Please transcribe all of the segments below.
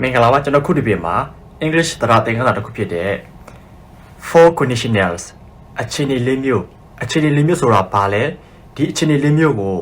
မင်္ဂလာပါကျွန်တော်ခုဒီပြင်မှာ English တရားသင်ခန်းစာတစ်ခုဖြစ်တဲ့ four conditionals အခြေအနေ၄မျိုးဆိုတာဘာလဲဒီအခြေအနေ၄မျိုးကို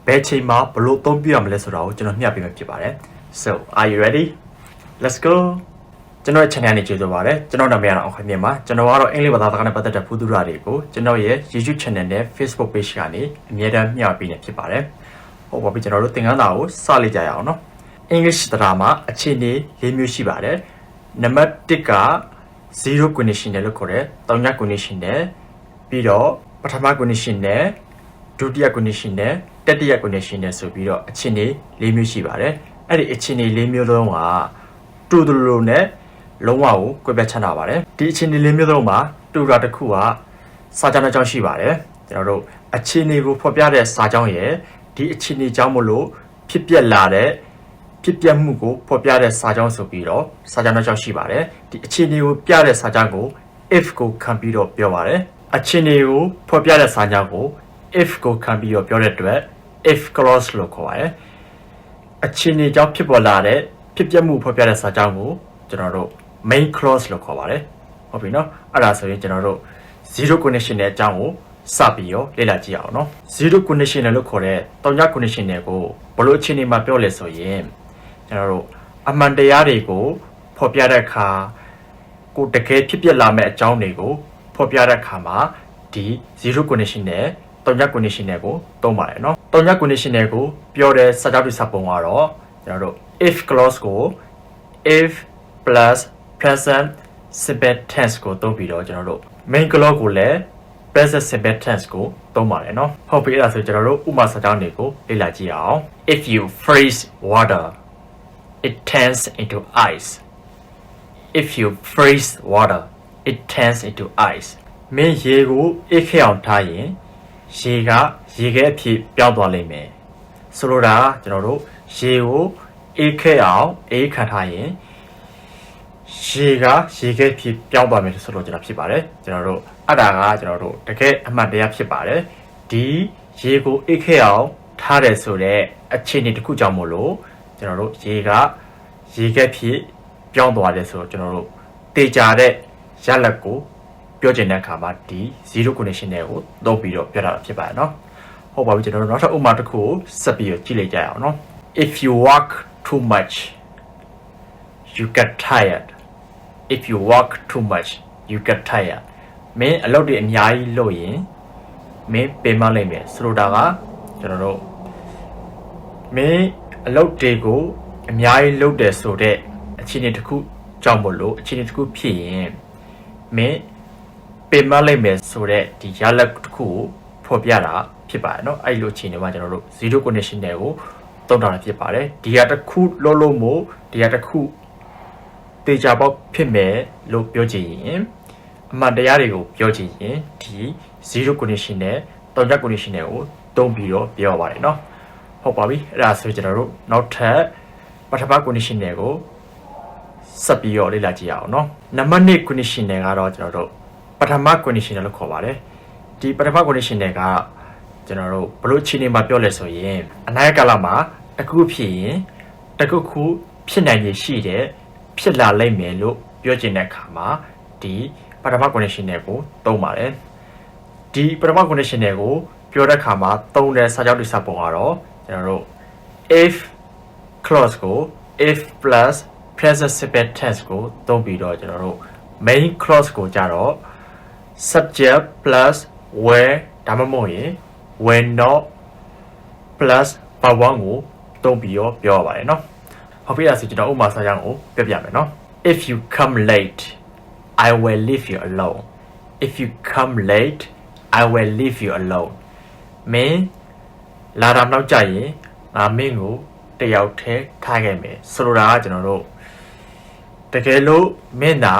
ဘယ်ချိန်မှာဘယ်လိုသုံးပြရမလဲဆိုတာကိုကျွန်တော်မျှပေးမှာဖြစ်ပါတယ် So are you ready Let's go ကျွန်တော်ရဲ့ channel နဲ့ကြိုဆိုပါရစေကျွန်တော်နာမည်ကတော့အောင်ခွင့်မြင့်ပါကျွန်တော်ကတော့အင်္ဂလိပ်ဘာသာစကားနဲ့ပတ်သက်တဲ့ဖူးသူရတွေကိုကျွန်တော်ရဲ့ YouTube channel နဲ့ Facebook page ကနေအမြဲတမ်းမျှပေးနေဖြစ်ပါတယ်ဟုတ်ပါပြီကျွန်တော်တို့သင်ခန်းစာကိုစလိုက်ကြရအောင်နော်English တရားမှာအခြေအနေ၄မျိုးရှိပါတယ်နံပါတ်1က0 conditional လို့ခေါ်တယ်3 conditional ပြီးတော့ပထမ conditional ဒုတိယ conditional တတိယ conditional ဆိုပြီးတော့အခြေအနေ၄မျိုးရှိပါတယ်အဲ့ဒီအခြေအနေ၄မျိုးလုံးကတူတူလိုနဲ့လုံးဝကိုကွဲပြားခြားနာပါတယ်ဒီအခြေအနေ၄မျိုးလုံးမှာတူတာတစ်ခုကစာကြောင်းတစ်ကြောင်းရှိပါတယ်ကျွန်တော်တို့အခြေအနေကိုဖော်ပြတဲ့စာကြောင်းရဲ့ဒီအခြေအနေကြောင့်မလို့ဖြစ်ပျက်လာတဲ့ဖြစ်ပျက်မှုကိုဖော်ပြတဲ့စာကြောင်းဆိုပြီးတော့စာကြောင်းတစ်ကြောင်းရှိပါတယ်ဒီအခြေအနေကိုပြတဲ့စာကြောင်းကို if ကိုခံပြီးတော့ပြောပါတယ်အခြေအနေကိုဖော်ပြတဲ့စာကြောင်းကို if ကိုခံပြီးတော့ပြောတဲ့အတွက် if clause လို့ခေါ်ပါတယ်အခြေအနေကြောင့်ဖြစ်ပေါ်လာတဲ့ဖြစ်ပျက်မှုဖော်ပြတဲ့စာကြောင်းကိုကျွန်တော်တို့ main clause လို့ခေါ်ပါတယ်ဟုတ်ပြီနော်အဲ့ဒါဆိုရင်ကျွန်တော်တို့0 conditional အကြောင်းကိုစပြီးတော့လေ့လာကြည့်အောင်နော်0 conditional လို့ခေါ်တဲ့3 conditional ကိုဘယ်လိုအခြေအနေမှာပြောလဲဆိုရင်ကျွန်တော်တို့အမှန်တရားတွေကိုဖော်ပြတဲ့အခါကိုတကယ်ဖြစ်ပျက်လာမယ့်အကြောင်းတွေကိုဖော်ပြတဲ့အခါမှာဒီ0 conditional 3 conditional ကိုသုံးပါတယ်နော်3 conditional ကိုပြောတဲ့စာကြောင်းတိစပုံကတော့ကျွန်တော်တို့ if clause ကို if plus present simple tense ကိုသုံးပြီးတော့ကျွန်တော်တို့ main clause ကိုလည်း present simple tense ကိုသုံးပါတယ်နော်ဟုတ်ပြီအဲ့ဒါဆိုကျွန်တော်တို့ဥပမာစာကြောင်းတွေကိုလေ့လာကြည့်အောင် if you freeze water it turns into ice if you freeze water it turns into ice မင်းရေကိုအေးခဲအောင်ထားရင်ရေကရေခဲအဖြစ်ပြောင်းသွားလိမ့်မယ်ဆိုလိုတာကျွန်တော်တို့ရေကိုအေးခဲအောင်အေးခံထားရင်ရေကရေခဲဖြစ်ပြောင်းသွားမယ်ဆိုလို့ကျွန်တော်ဖြစ်ပါတယ်ကျွန်တော်တို့အဲ့ဒါကကျွန်တော်တို့တကယ်အမှန်တရားဖြစ်ပါတယ်ဒီရေကိုအေးခဲအောင်ထားတယ်ဆိုတော့အခြေအနေတစ်ခုကြောင့်မို့လို့ကျွန်တော်တို့ရေကရေခဲဖြစ်ပြောင်းသွားတယ်ဆိုတော့ကျွန်တော်တို့တေချာတဲ့ရလဒ်ကိုပြောချင်တဲ့အခါမှာဒီ0 conditional ကိုသုံးပြီးတော့ပြောတာဖြစ်ပါတယ်เนาะဟုတ်ပါပြီကျွန်တော်တို့နောက်ထပ်ဥပမာတစ်ခုကိုဆက်ပြီးတော့ကြည့်လိုက်ကြရအောင်เนาะ if you work too much you get tired if you work too much you get tired မင်းအလုပ်တွေအများကြီးလုပ်ရင်မင်းပင်မလိုက်မယ်ဆိုလိုတာကကျွန်တော်တို့မင်းအလုပ်တွေကိုအများကြီးလုပ်တယ်ဆိုတဲ့အခြေအနေတစ်ခုကြောင့်မလို့အခြေအနေတစ်ခုဖြစ်ရင်မင်းပင်မလိုက်မယ်ဆိုတဲ့ဒီရလဒ်တစ်ခုကိုဖော်ပြတာဖြစ်ပါတယ်เนาะအဲ့လိုအခြေအနေမှာကျွန်တော်တို့0 conditional ကိုသုံးတာဖြစ်ပါတယ်ဒီဟာတစ်ခုလို့မို့ဒီဟာတစ်ခုတေချာပေါက်ဖြစ်မယ်လို့ပြောချင်ရင်အမှန်တရားတွေကိုပြောချင်ရင်ဒီ0 conditional 3 conditional ကိုသုံးပြီးတော့ပြောပါတယ်เนาะဟုတ်ပါပြီအဲ့ဒါဆိုကျွန်တော်တို့နောက်ထပ်ပထမ conditional ကိုဆက်ပြီးတော့လေ့လာကြည့်အောင်เนาะနံပါတ်1 conditional ကတော့ကျွန်တော်တို့ပထမ conditional လို့ခေါ်ပါတယ်ဒီပထမ conditional ကကျွန်တော်တို့ဘလို့အခြေအနေမှာပြောလဲဆိုရင်အနာဂတ်ကာလမှာတစ်ခုဖြစ်ရင်တစ်ခုဖြစ်နိုင်ရရှိတဲ့ဖြစ်လာလိမ့်မယ်လို့ပြောချင်တဲ့အခါမှာဒီပထမ conditional ကိုသုံးပါတယ်ဒီပထမ conditional ကိုပြောတဲ့အခါမှာသုံးတဲ့စာကြောင်းတိစပုံကတော့ကျွန်တော်တို့ if clause ကို if plus present simple tense ကိုသုံးပြီးတော့ကျွန်တော်တို့ main clause ကိုကြတော့ subject plus where ဒါမှမဟုတ်ရင် when not plus verb ကိုသုံးပြီးတော့ပြောရပါတယ်เนาะဟုတ်ပြီအဲ့ဒါဆိုကျွန်တော်ဥပမာစာကြောင်းကိုပြပြမယ်เนาะ if you come late I will leave you alone if you come late I will leave you alone မင်းလာတာနောက်ကြရင်ငါမင်းကိုတယောက်တည်းထားခဲ့မယ်ဆိုလိုတာကကျွန်တော်တို့တကယ်လို့မင်းသာ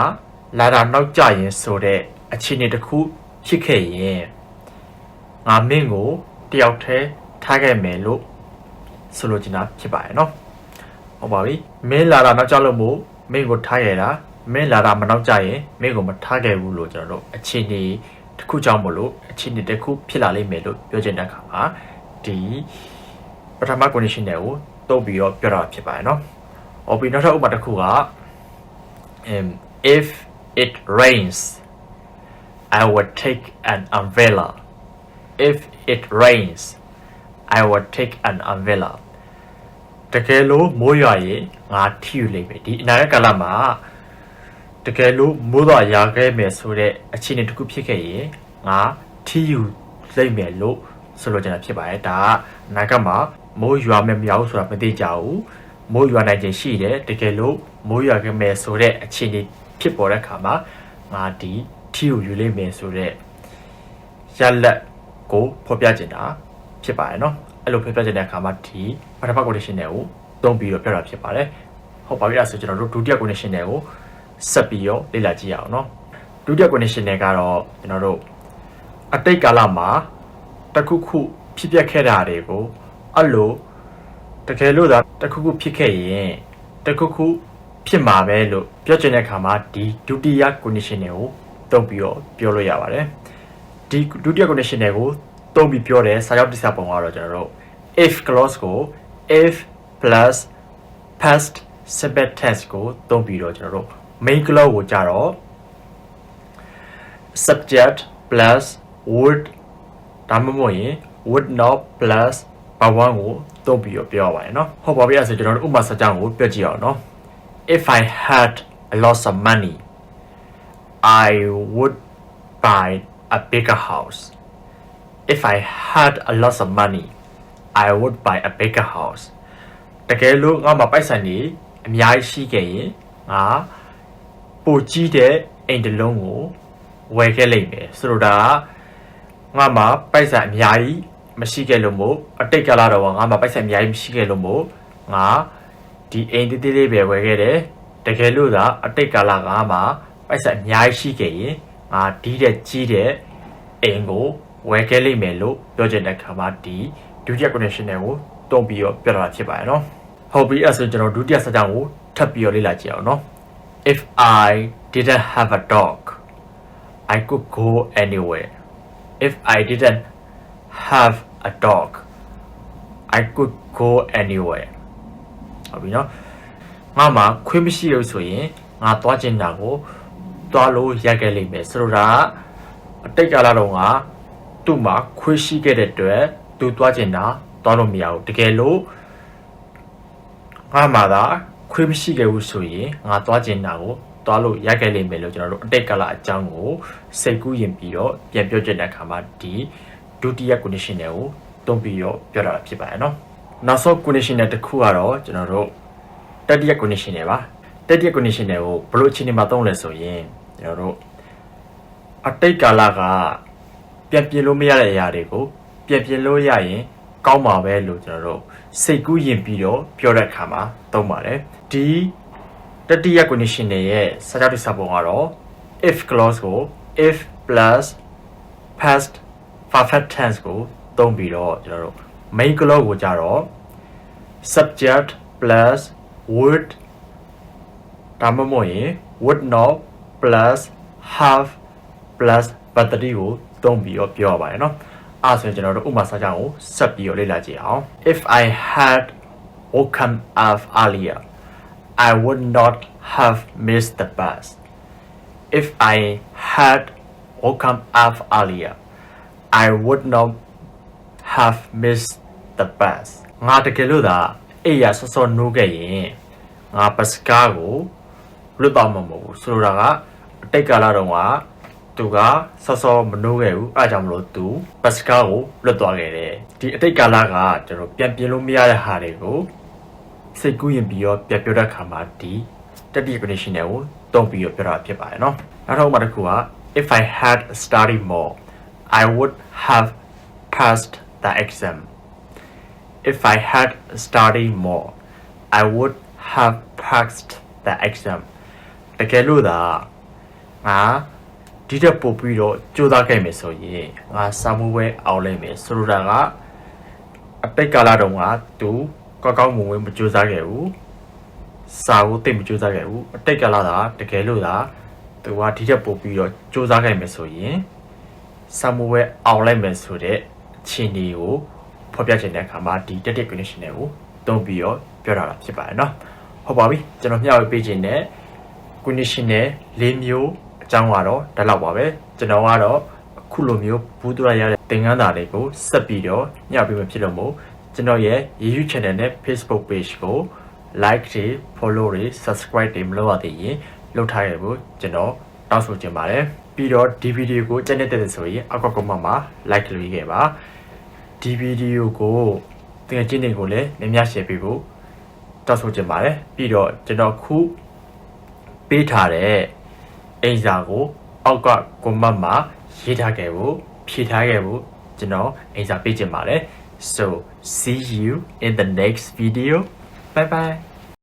လာတာနောက်ကြရင်ဆိုတဲ့အခြေအနေတစ်ခုဖြစ်ခဲ့ရင်ငါမင်းကိုတယောက်တည်းထားခဲ့မယ်လို့ဆိုလိုချင်တာဖြစ်ပါတယ်เนาะဟုတ်ပါပြီမင်းလာတာနောက်ကြလို့မို့မင်းကိုထားရတာမင်းလာတာမနောက်ကြရင်မင်းကိုမထားခဲ့ဘူးလို့ကျွန်တော်တို့အခြေအနေတစ်ခုကြောင့်မို့လို့အခြေအနေတစ်ခုဖြစ်လာလိမ့်မယ်လို့ပြောချင်တဲ့အခါမှာဒီပထမ conditional ကိုသုံးပြီးတော့ပြောတာဖြစ်ပါတယ်เนาะဟ or be not a umatakua. If it rains, I would take an umbrella. If it rains, I would take an umbrella. Takelo moya nga tiu lebe. Di inakalama Takelo muda yage me sure a chin to kupike nga tiu lame lo solo jana pibaeta Nakama mo you are meow so up the jau mo you are Niger she Takelo moya me sure a chin pipora kama nga di tiu you lame sure Yalla go popyajina pibaino. I look at the Kama tea, but about conditional, don't be your pair of pipare. Hope I ask you to do the conditional, Sapio, Lila Giano. Do the conditional, a take a lama, the cuckoo, pipia kerarego, allo, the keluda, the cuckoo pique, the cuckoo, pima velo, piogene kama, di, do the conditional, don't be your piolo yavare. Do the conditional. Don't be pure, I have disappointed general. If clause go, if plus past simple tense go, don't be general. Main clause go jaro. Subject plus would, Tamamoye, would not plus Pawango, don't be your pure no. Hope I as a general Umasajango, Pegio no. If I had a lot of money, I would buy a bigger house. If I had a lot of money, I would buy a bigger house. Takelo ngama paisa ni amyai shi ke nga po ji de ain de long ko we ke lai me so da ngama paisa amyai mashi ke lo mo atait kala do ngama paisa amyai mashi ke lo mo nga di ain de de be we ke de takelo da atait kala ngama paisa amyai shi ke yin nga di de ji de ain ko we ke lai me lo pyo chin de khama di dutiya conditional ko ton pi yo piao ta phit ba no. Hope bi as jano dutiya sa jang ko that pi yo le la chi aw no. If I didn't have a dog, I could go anywhere. If I didn't have a dog, I could go anywhere. ဟုတ်ပြီနော်ငါမှာခွင့်မရှိလို့ဆိုရင်ငါသွားချင်တာကိုသွားလို့ရခဲ့လိမ့်မယ်ဆိုတော့အတိတ်ကာလတော့ငါသူ့မှာခွင့်ရှိခဲ့တဲ့အတွက်သူသွားချင်တာသွားလို့မရဘူးတကယ်လို့ငါမှာသာခွင့်မရှိခဲ့ဘူးဆိုရင်ငါသွားချင်တာကိုသွားလို့ရခဲ့လိမ့်မယ်လို့ကျွန်တော်တို့အတိတ်ကာလအကြောင်းကိုစိတ်ကူးရင်ပြီးတော့ပြန်ပြောချင်တဲ့အခါမှာဒီဒုတိယ conditional ကိုသုံးပြီးတော့ပြောတာဖြစ်ပါတယ်နော်နောက်ဆုံး conditional တစ်ခုကတော့ကျွန်တော်တို့တတိယ conditional ပါတတိယ conditional ကိုဘယ်လိုအခြေအနေမှာသုံးလဲဆိုရင်ကျွန်တော်တို့အတိတ်ကာလကပြန်ပြင်လို့မရတဲ့အရာတွေကိုပြန်ပြင်လို့ရရင်ကောင်းပါပဲလို့ကျွန်တော်တို့စိတ်ကူးရင်ပြီးတော့ပြောတဲ့အခါမှာသုံးပါတယ်ဒီတတိယ conditional ရဲ့စာကြောင်းတိစာပုံကတော့ if clause ကို if plus past perfect tense ကိုသုံးပြီးတော့ကျွန်တော်တို့ main clause ကိုကြတော့ subject plus would ဒါမှမဟုတ်ရင် would not plus have plus battery ကိုသုံးပြီးတော့ပြောရပါတယ်เนาะအဲ့ဆိုရင်ကျွန်တော်တို့ဥပမာစာကြောင်းကိုဆက်ပြီးတော့လေ့လာကြည့်အောင် If I had woken up earlier I would not have missed the bus If I had woken up earlier I would not have missed the bus ငါတကယ်လို့သာအေးရဆော့ဆော့နိုးခဲ့ရင်ငါဘတ်စကားကိုလွတ်တော့မှာမဟုတ်ဘူးဆိုလိုတာကအတိတ်ကာလတုန်းကသူကဆော့ဆော့မနိုးခဲ့ဘူးအားကြောင့်မလို့သူဘတ်စကားကိုလွတ်သွားခဲ့တယ်ဒီအတိတ်ကာလကကျွန်တော်ပြန်ပြင်လို့မရတဲ့ဟာတွေကိုစိတ်ကူးရင်ပြီးတော့ပြန်ပြောတဲ့အခါမှာဒီတတိယ conditional ကိုသုံးပြီးတော့ပြောတာဖြစ်ပါတယ်เนาะနောက်တစ်ခုမှတစ်ခုက If I had studied more I would have passed the exam If I had studied more I would have passed the exam တကယ်လို့သာငါဒီတက်ပို့ပြီးတော့ကြိုးစားခဲ့မယ်ဆိုရင်ငါစာမှုပဲအောင်လိုက်မယ်ဆိုလိုတာကအတိတ်ကာလတုန်းကသူကောက်ကောက်မွန်မွန်မကြိုးစားခဲ့ဘူးစာကိုသိမကြိုးစားခဲ့ဘူးအတိတ်ကာလသာတကယ်လို့သာသူကဒီတက်ပို့ပြီးတော့ကြိုးစားခဲ့မယ်ဆိုရင်စာမှုပဲအောင်လိုက်မယ်ဆိုတဲ့အခြေအနေကိုဖော်ပြချင်တဲ့အခါမှာဒီ static conditional ကိုသုံးပြီးတော့ပြောတာဖြစ်ပါတယ်เนาะ ဟုတ်ပါပြီကျွန်တော်မျှဝေပေးခြင်းနဲ့ conditional ၄မျိုးအကြောင်းကတော့ဒါလောက်ပါပဲကျွန်တော်ကတော့အခုလိုမျိုးဘူးတူရရတဲ့သင်ခန်းစာလေးကိုဆက်ပြီးတော့ညှပ်ပြီးမှဖြစ်လို့မို့ကျွန်တော်ရဲ့ YouTube channel နဲ့ Facebook page ကို like တွေ follow တွေ subscribe တွေမလုပ်ရသေးရင်လုပ်ထားရဖို့ကျွန်တော်တောင်းဆိုချင်ပါတယ်ပြီးတော့ဒီဗီဒီယိုကိုကြည့်နေတဲ့ဆိုရင်အောက်က comment မှာ like လုပ်ခဲ့ပါဒီဗီဒီယိုကိုသင်ချင်းတွေကိုလည်းများများ share ပေးဖို့တောင်းဆိုချင်ပါတယ်ပြီးတော့ကျွန်တော်ခုပေးထားတဲ့အိမ်စာကိုအောက်က comment မှာရေးထားခဲ့ဖို့ဖြည့်ထားခဲ့ဖို့ကျွန်တော်အိမ်စာပေးချင်ပါတယ်so see you in the next video bye bye